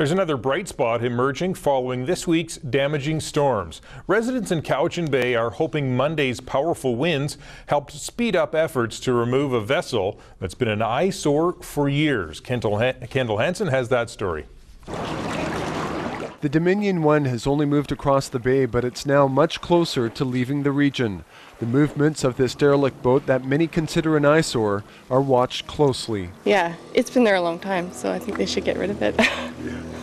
There's another bright spot emerging following this week's damaging storms. Residents in Cowichan Bay are hoping Monday's powerful winds helped speed up efforts to remove a vessel that's been an eyesore for years. Kendall Hansen has that story. The Dominion One has only moved across the bay, but it's now much closer to leaving the region. The movements of this derelict boat that many consider an eyesore are watched closely. Yeah, it's been there a long time, so I think they should get rid of it.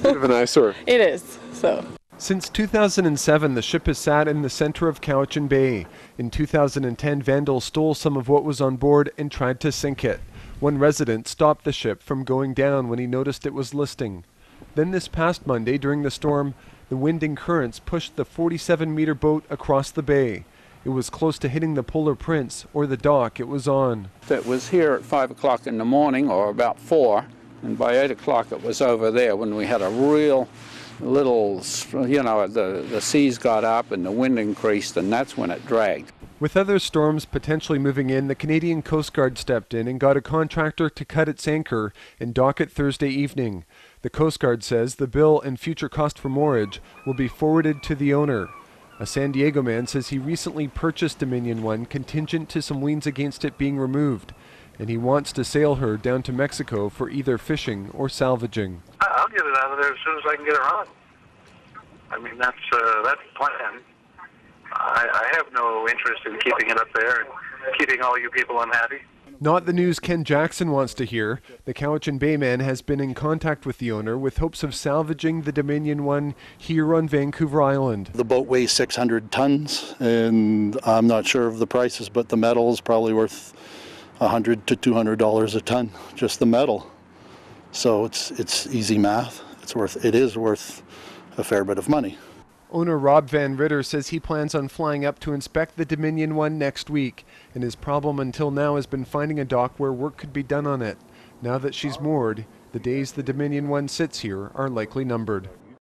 Bit of an eyesore. It is, so. Since 2007, the ship has sat in the center of Cowichan Bay. In 2010, vandals stole some of what was on board and tried to sink it. One resident stopped the ship from going down when he noticed it was listing. Then this past Monday, during the storm, the wind and currents pushed the 47-meter boat across the bay. It was close to hitting the Polar Prince, or the dock it was on. It was here at 5 o'clock in the morning, or about 4, and by 8 o'clock it was over there when we had a real little, the seas got up and the wind increased, and that's when it dragged. With other storms potentially moving in, the Canadian Coast Guard stepped in and got a contractor to cut its anchor and dock it Thursday evening. The Coast Guard says the bill and future cost for moorage will be forwarded to the owner. A San Diego man says he recently purchased Dominion One contingent to some liens against it being removed, and he wants to sail her down to Mexico for either fishing or salvaging. I'll get it out of there as soon as I can get it on. I mean, that's the plan. I have no interest in keeping it up there and keeping all you people unhappy. Not the news Ken Jackson wants to hear. The Cowichan Bay man has been in contact with the owner with hopes of salvaging the Dominion One here on Vancouver Island. The boat weighs 600 tons, and I'm not sure of the prices, but the metal is probably worth $100 to $200 a ton, just the metal. So it's easy math. It is worth a fair bit of money. Owner Rob Van Ritter says he plans on flying up to inspect the Dominion One next week, and his problem until now has been finding a dock where work could be done on it. Now that she's moored, the days the Dominion One sits here are likely numbered.